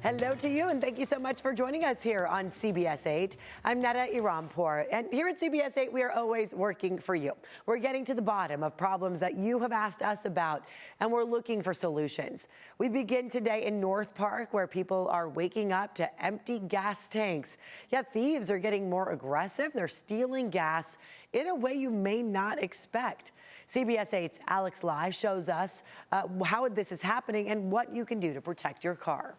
Hello to you, and thank you so much for joining us here on CBS 8. I'm Netta Irampour, and here at CBS 8, we are always working for you. We're getting to the bottom of problems that you have asked us about, and we're looking for solutions. We begin today in North Park, where people are waking up to empty gas tanks. Yet thieves are getting more aggressive. They're stealing gas in a way you may not expect. CBS 8's Alex Lai shows us how this is happening and what you can do to protect your car.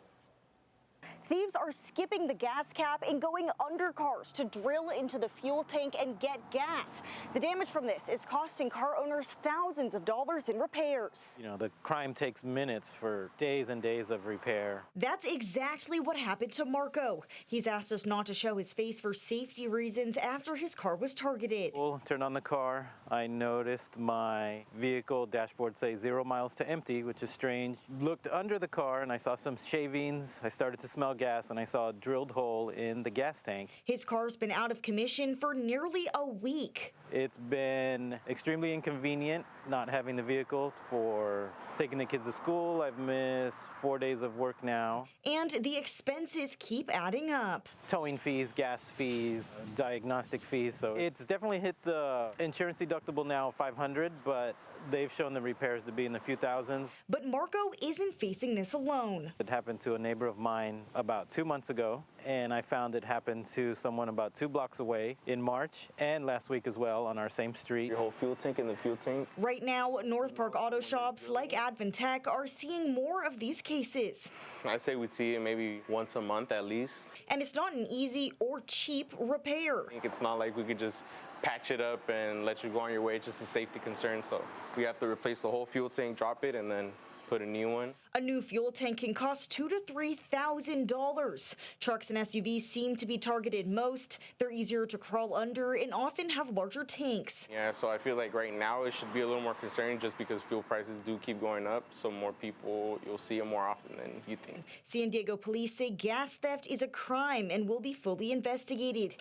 Thieves are skipping the gas cap and going under cars to drill into the fuel tank and get gas. The damage from this is costing car owners thousands of dollars in repairs. You know, the crime takes minutes for days and days of repair. That's exactly what happened to Marco. He's asked us not to show his face for safety reasons after his car was targeted. Well, turned on the car. I noticed my vehicle dashboard say 0 miles to empty, which is strange. Looked under the car and I saw some shavings. I started to smell gas and I saw a drilled hole in the gas tank. His car's been out of commission for nearly a week. It's been extremely inconvenient not having the vehicle for taking the kids to school. I've missed 4 days of work now. And the expenses keep adding up. Towing fees, gas fees, diagnostic fees. So it's definitely hit the insurance deductible now, $500, but they've shown the repairs to be in the few thousands. But Marco isn't facing this alone. It happened to a neighbor of mine about 2 months ago, and I found it happened to someone about 2 blocks away in March and last week as well on our same street. Your whole fuel tank in the fuel tank. Right now, North Park auto shops like Adventech are seeing more of these cases. I say we see it maybe once a month at least. And it's not an easy or cheap repair. I think it's not like we could just patch it up and let you go on your way. It's just a safety concern. So we have to replace the whole fuel tank, drop it, and then put a new one. A new fuel tank can cost $2,000 to $3,000. Trucks and SUVs seem to be targeted most. They're easier to crawl under and often have larger tanks. Yeah, so I feel like right now it should be a little more concerning just because fuel prices do keep going up. So more people, you'll see them more often than you think. San Diego police say gas theft is a crime and will be fully investigated.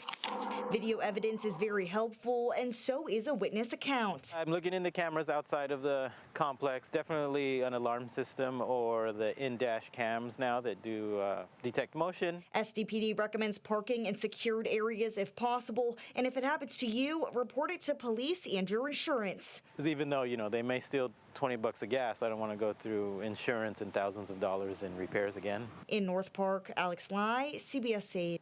Video evidence is very helpful, and so is a witness account. I'm looking in the cameras outside of the complex. Definitely an alarm system or the in-dash cams now that do detect motion. SDPD recommends parking in secured areas if possible, and if it happens to you, report it to police and your insurance. Because even though, you know, they may steal 20 bucks of gas, I don't want to go through insurance and thousands of dollars in repairs again. In North Park, Alex Lai, CBS 8.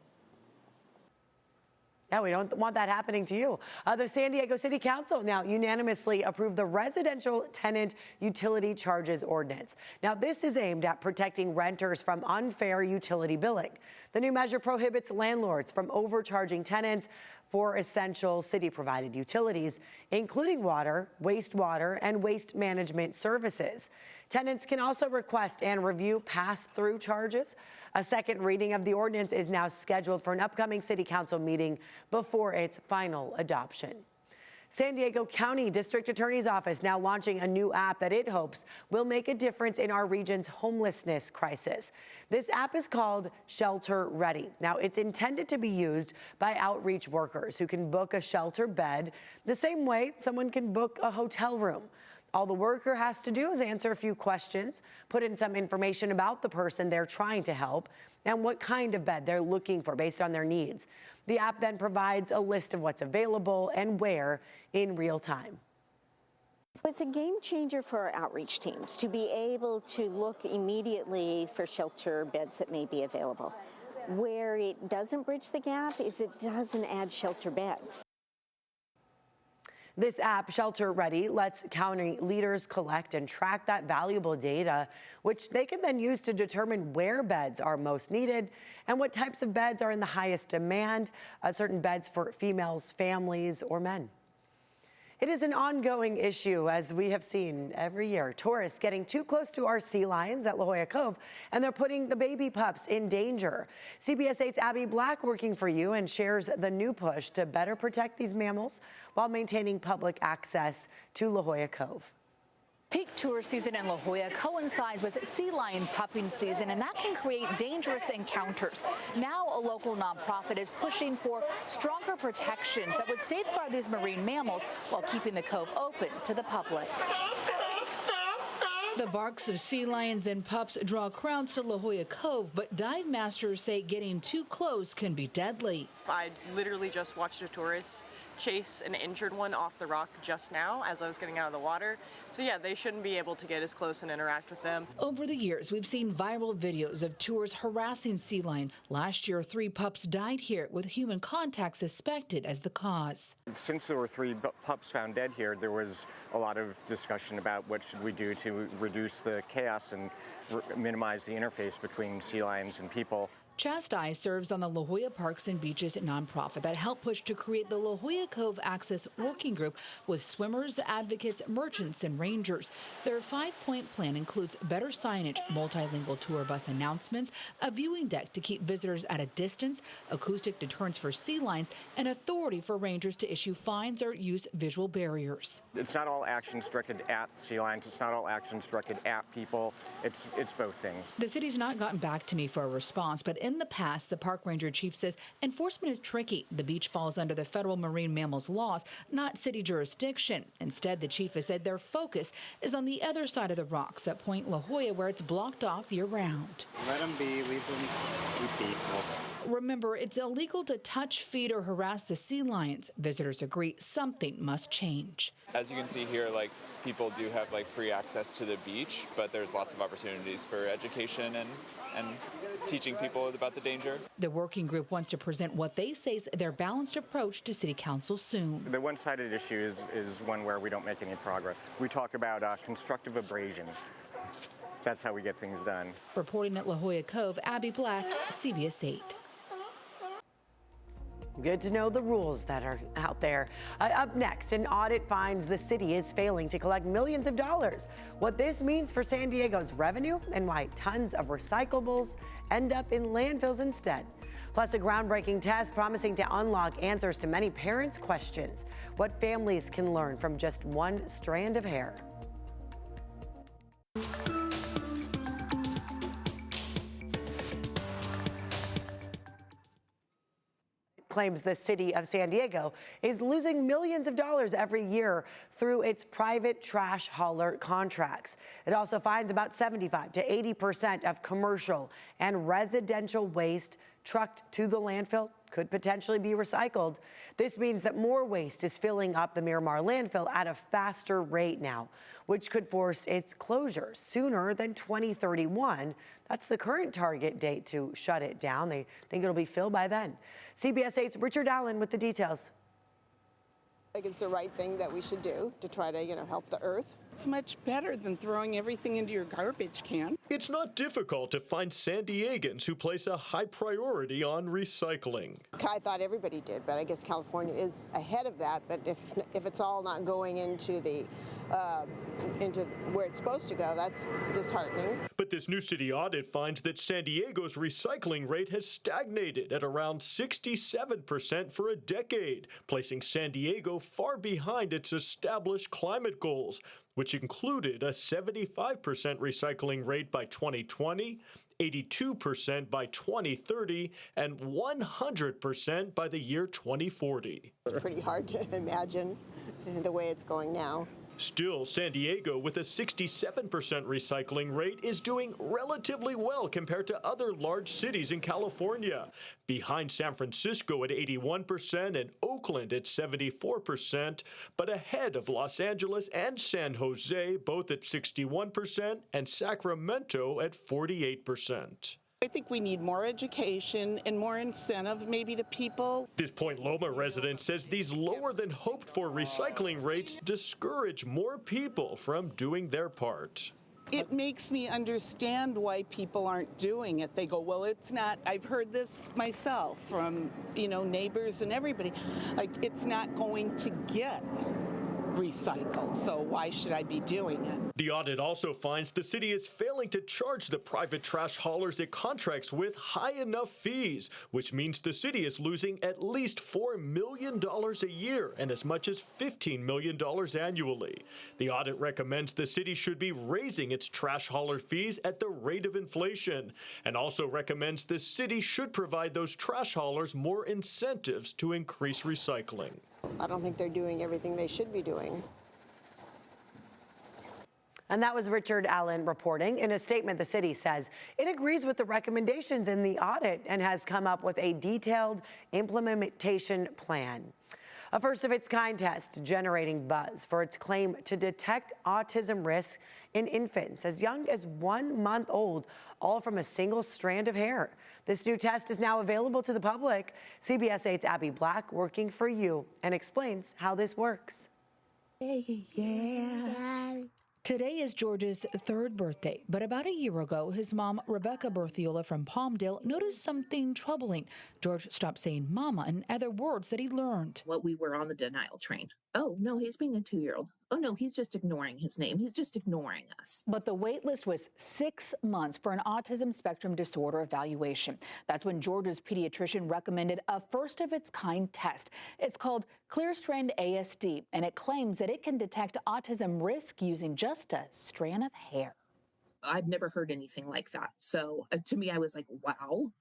Yeah, we don't want that happening to you. The San Diego City Council now unanimously approved the Residential Tenant Utility Charges Ordinance. Now, this is aimed at protecting renters from unfair utility billing. The new measure prohibits landlords from overcharging tenants for essential city-provided utilities, including water, wastewater, and waste management services. Tenants can also request and review pass-through charges. A second reading of the ordinance is now scheduled for an upcoming City Council meeting before its final adoption. San Diego County District Attorney's Office now launching a new app that it hopes will make a difference in our region's homelessness crisis. This app is called Shelter Ready. Now, it's intended to be used by outreach workers who can book a shelter bed the same way someone can book a hotel room. All the worker has to do is answer a few questions, put in some information about the person they're trying to help, and what kind of bed they're looking for based on their needs. The app then provides a list of what's available and where in real time. It's a game changer for our outreach teams to be able to look immediately for shelter beds that may be available. Where it doesn't bridge the gap is it doesn't add shelter beds. This app, Shelter Ready, lets county leaders collect and track that valuable data, which they can then use to determine where beds are most needed and what types of beds are in the highest demand, certain beds for females, families, or men. It is an ongoing issue, as we have seen every year. Tourists getting too close to our sea lions at La Jolla Cove, and they're putting the baby pups in danger. CBS 8's Abby Black working for you and shares the new push to better protect these mammals while maintaining public access to La Jolla Cove. Peak tourist season in La Jolla coincides with sea lion pupping season, and that can create dangerous encounters. Now, a local nonprofit is pushing for stronger protections that would safeguard these marine mammals while keeping the cove open to the public. The barks of sea lions and pups draw crowds to La Jolla Cove, but dive masters say getting too close can be deadly. I literally just watched a tourist chase an injured one off the rock just now as I was getting out of the water. So yeah, they shouldn't be able to get as close and interact with them. Over the years, we've seen viral videos of tours harassing sea lions. Last year, 3 pups died here with human contact suspected as the cause. Since there were 3 pups found dead here, there was a lot of discussion about what should we do to reduce the chaos and minimize the interface between sea lions and people. Chastise serves on the La Jolla Parks and Beaches nonprofit that helped push to create the La Jolla Cove Access Working Group with swimmers, advocates, merchants, and rangers. Their 5-point plan includes better signage, multilingual tour bus announcements, a viewing deck to keep visitors at a distance, acoustic deterrents for sea lions, and authority for rangers to issue fines or use visual barriers. It's not all actions directed at sea lions. It's not all actions directed at people. It's both things. The city's not gotten back to me for a response, but in the past, the park ranger chief says enforcement is tricky. The beach falls under the federal marine mammals laws, not city jurisdiction. Instead, the chief has said their focus is on the other side of the rocks at Point La Jolla, where it's blocked off year-round. Let them be, leave them be peaceful. Remember, it's illegal to touch, feed, or harass the sea lions. Visitors agree something must change. As you can see here, people do have free access to the beach, but there's lots of opportunities for education and teaching people about the danger. The working group wants to present what they say is their balanced approach to city council soon. The one-sided issue is one where we don't make any progress. We talk about constructive abrasion. That's how we get things done. Reporting at La Jolla Cove, Abby Black, CBS 8. Good to know the rules that are out there. Up next, an audit finds the city is failing to collect millions of dollars. What this means for San Diego's revenue and why tons of recyclables end up in landfills instead. Plus, a groundbreaking test promising to unlock answers to many parents' questions. What families can learn from just one strand of hair. Claims the city of San Diego is losing millions of dollars every year through its private trash hauler contracts. It also finds about 75 to 80% of commercial and residential waste trucked to the landfill could potentially be recycled. This means that more waste is filling up the Miramar landfill at a faster rate now, which could force its closure sooner than 2031. That's the current target date to shut it down. They think it'll be filled by then. CBS 8's Richard Allen with the details. I think it's the right thing that we should do to try to, help the earth. It's much better than throwing everything into your garbage can. It's not difficult to find San Diegans who place a high priority on recycling. I thought everybody did, but I guess California is ahead of that. But if it's all not going into where it's supposed to go, that's disheartening. But this new city audit finds that San Diego's recycling rate has stagnated at around 67% for a decade, placing San Diego far behind its established climate goals, which included a 75% recycling rate by 2020, 82% by 2030, and 100% by the year 2040. It's pretty hard to imagine the way it's going now. Still, San Diego, with a 67% recycling rate, is doing relatively well compared to other large cities in California. Behind San Francisco at 81% and Oakland at 74%, but ahead of Los Angeles and San Jose, both at 61%, and Sacramento at 48%. I think we need more education and more incentive maybe to people. This Point Loma resident says these lower than hoped for recycling rates discourage more people from doing their part. It makes me understand why people aren't doing it. They go, well, it's not, I've heard this myself from, neighbors and everybody, it's not going to get recycled, so why should I be doing it? The audit also finds the city is failing to charge the private trash haulers it contracts with high enough fees, which means the city is losing at least $4 million a year and as much as $15 million annually. The audit recommends the city should be raising its trash hauler fees at the rate of inflation, and also recommends the city should provide those trash haulers more incentives to increase recycling. I don't think they're doing everything they should be doing. And that was Richard Allen reporting. In a statement, the city says it agrees with the recommendations in the audit and has come up with a detailed implementation plan. A first-of-its-kind test generating buzz for its claim to detect autism risk in infants as young as 1 month old, all from a single strand of hair. This new test is now available to the public. CBS 8's Abby Black working for you and explains how this works. Today is George's third birthday, but about a year ago, his mom, Rebecca Berthiola from Palmdale, noticed something troubling. George stopped saying mama and other words that he learned. Well, we were on the denial train. Oh, no, he's being a 2-year-old. Oh, no, he's just ignoring his name. He's just ignoring us. But the wait list was 6 months for an autism spectrum disorder evaluation. That's when George's pediatrician recommended a first-of-its-kind test. It's called Clearstrand ASD, and it claims that it can detect autism risk using just a strand of hair. I've never heard anything like that. So to me, I was like, wow,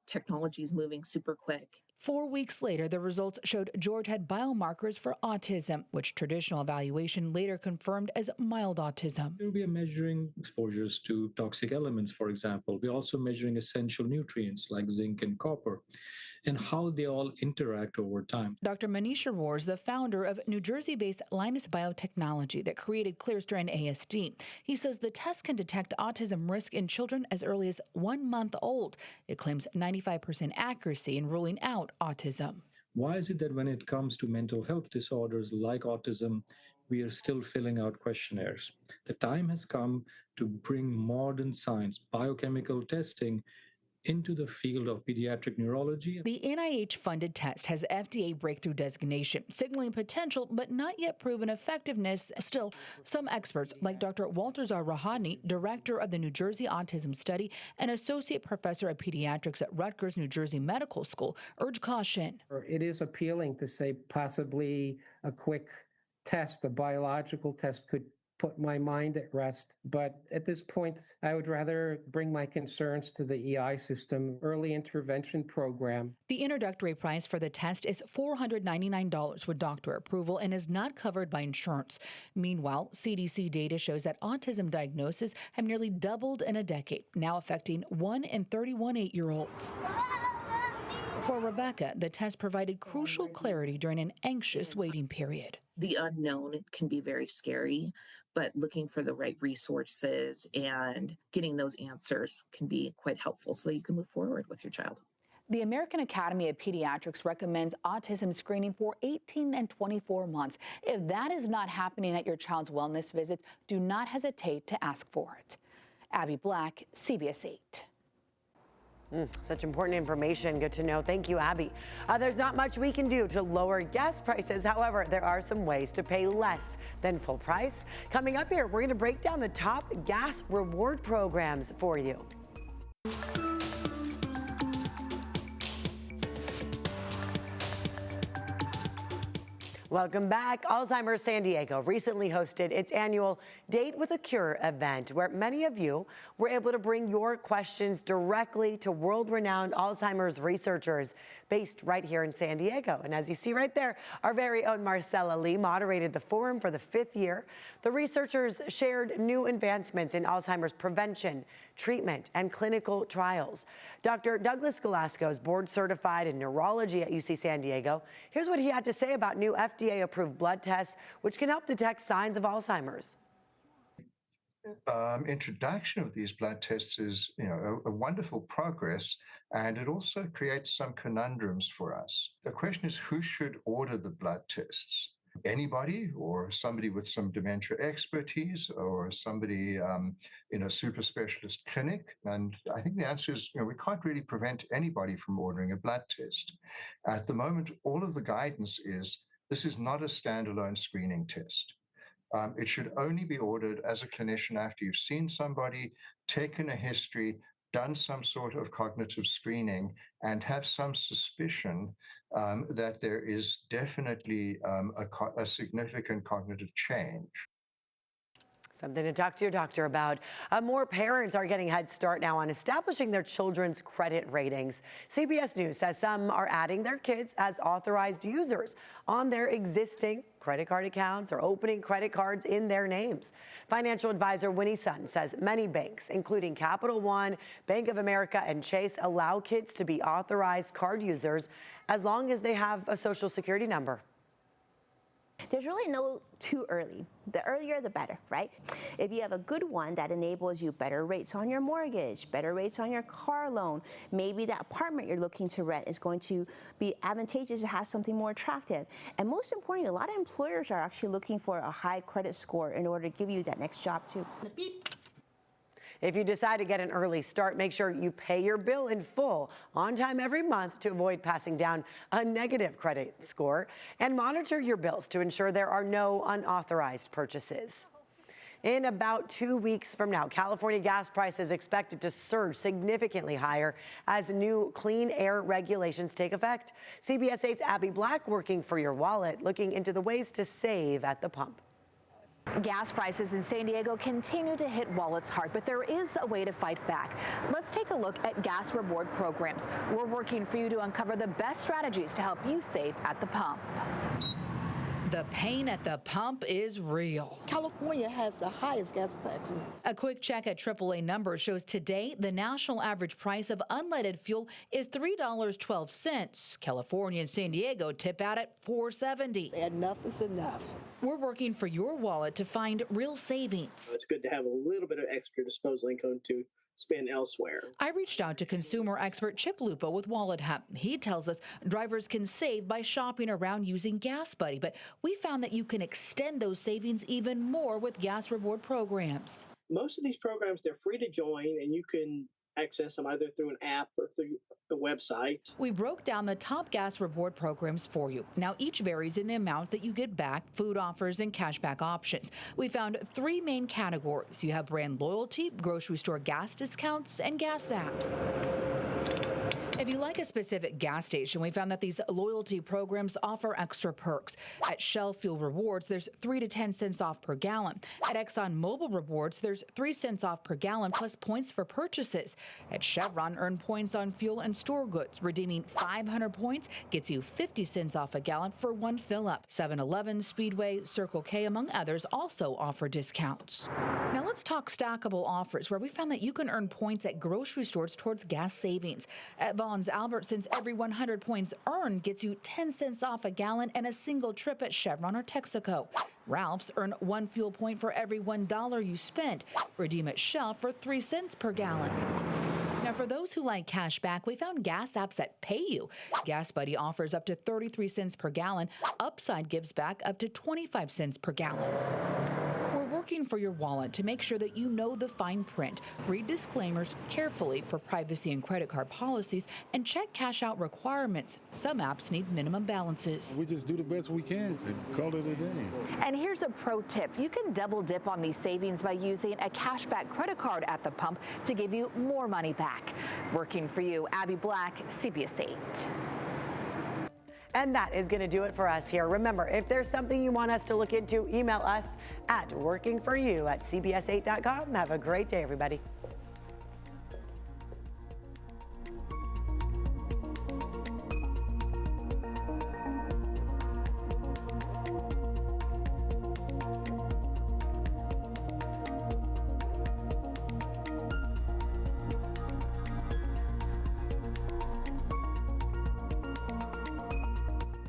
technology is moving super quick. 4 weeks later, the results showed George had biomarkers for autism, which traditional evaluation later confirmed as mild autism. We are measuring exposures to toxic elements, for example. We're also measuring essential nutrients like zinc and copper and how they all interact over time. Dr. Manish Arora is the founder of New Jersey-based Linus Biotechnology that created Clearstrand ASD. He says the test can detect autism risk in children as early as 1 month old. It claims 95% accuracy in ruling out autism. Why is it that when it comes to mental health disorders like autism, we are still filling out questionnaires? The time has come to bring modern science, biochemical testing, into the field of pediatric neurology. The NIH-funded test has FDA breakthrough designation, signaling potential but not yet proven effectiveness. Still, some experts, like Dr. Walterzar Rahadny, director of the New Jersey Autism Study and associate professor of pediatrics at Rutgers New Jersey Medical School, urge caution. It is appealing to say possibly a quick test, a biological test could put my mind at rest. But at this point, I would rather bring my concerns to the EI system, early intervention program. The introductory price for the test is $499 with doctor approval and is not covered by insurance. Meanwhile, CDC data shows that autism diagnoses have nearly doubled in a decade, now affecting 1 in 31 8-year-olds. For Rebecca, the test provided crucial clarity during an anxious waiting period. The unknown can be very scary, but looking for the right resources and getting those answers can be quite helpful so you can move forward with your child. The American Academy of Pediatrics recommends autism screening for 18 and 24 months. If that is not happening at your child's wellness visits, do not hesitate to ask for it. Abby Black, CBS 8. Such important information. Good to know. Thank you, Abby. There's not much we can do to lower gas prices. However, there are some ways to pay less than full price. Coming up here, we're going to break down the top gas reward programs for you. Welcome back. Alzheimer's San Diego recently hosted its annual Date with a Cure event, where many of you were able to bring your questions directly to world-renowned Alzheimer's researchers based right here in San Diego. And as you see right there, our very own Marcella Lee moderated the forum for the 5th year. The researchers shared new advancements in Alzheimer's prevention, treatment, and clinical trials. Dr. Douglas Galasco is board certified in neurology at UC San Diego. Here's what he had to say about new FDA-approved blood tests, which can help detect signs of Alzheimer's. Introduction of these blood tests is, a wonderful progress, and it also creates some conundrums for us. The question is, who should order the blood tests? Anybody, or somebody with some dementia expertise, or somebody in a super specialist clinic? And I think the answer is, we can't really prevent anybody from ordering a blood test. At the moment, all of the guidance is this is not a standalone screening test. It should only be ordered as a clinician after you've seen somebody, taken a history, done some sort of cognitive screening, and have some suspicion that there is definitely a significant cognitive change. Something to talk to your doctor about. More parents are getting a head start now on establishing their children's credit ratings. CBS News says some are adding their kids as authorized users on their existing credit card accounts or opening credit cards in their names. Financial advisor Winnie Sutton says many banks, including Capital One, Bank of America, and Chase, allow kids to be authorized card users as long as they have a social security number. There's really no too early. The earlier, the better, right? If you have a good one that enables you better rates on your mortgage, better rates on your car loan, maybe that apartment you're looking to rent is going to be advantageous to have something more attractive. And most importantly, a lot of employers are actually looking for a high credit score in order to give you that next job too. If you decide to get an early start, make sure you pay your bill in full on time every month to avoid passing down a negative credit score, and monitor your bills to ensure there are no unauthorized purchases. In about 2 weeks from now, California gas prices expected to surge significantly higher as new clean air regulations take effect. CBS 8's Abby Black, working for your wallet, looking into the ways to save at the pump. Gas prices in San Diego continue to hit wallets hard, but there is a way to fight back. Let's take a look at gas reward programs. We're working for you to uncover the best strategies to help you save at the pump. The pain at the pump is real. California has the highest gas prices. A quick check at AAA numbers shows today the national average price of unleaded fuel is $3.12. California and San Diego tip out at $4.70. Enough is enough. We're working for your wallet to find real savings. It's good to have a little bit of extra disposable income to spend elsewhere. I reached out to consumer expert Chip Lupo with Wallet Hub. He tells us drivers can save by shopping around using Gas Buddy, but we found that you can extend those savings even more with gas reward programs. Most of these programs, they're free to join, and you can access them either through an app or through the website. We broke down the top gas reward programs for you. Now, each varies in the amount that you get back, food offers, and cashback options. We found 3 main categories. You have brand loyalty, grocery store gas discounts, and gas apps. If you like a specific gas station, we found that these loyalty programs offer extra perks. At Shell Fuel Rewards, there's 3 to 10 cents off per gallon. At Exxon Mobil Rewards, there's 3 cents off per gallon plus points for purchases. At Chevron, earn points on fuel and store goods. Redeeming 500 points gets you 50 cents off a gallon for 1 fill-up. 7-Eleven, Speedway, Circle K, among others, also offer discounts. Now let's talk stackable offers, where we found that you can earn points at grocery stores towards gas savings. At Vaughn's Albertsons, every 100 points earned gets you 10 cents off a gallon and a single trip at Chevron or Texaco. Ralph's, earn 1 fuel point for every $1 you spend. Redeem at Shell for 3 cents per gallon. Now, for those who like cash back, we found gas apps that pay you. Gas Buddy offers up to 33 cents per gallon. Upside gives back up to 25 cents per gallon. Working for your wallet to make sure that you know the fine print. Read disclaimers carefully for privacy and credit card policies, and check cash out requirements. Some apps need minimum balances. We just do the best we can and call it a day. And here's a pro tip. You can double dip on these savings by using a cashback credit card at the pump to give you more money back. Working for you, Abby Black, CBS 8. And that is going to do it for us here. Remember, if there's something you want us to look into, email us at workingforyou@cbs8.com. Have a great day, everybody.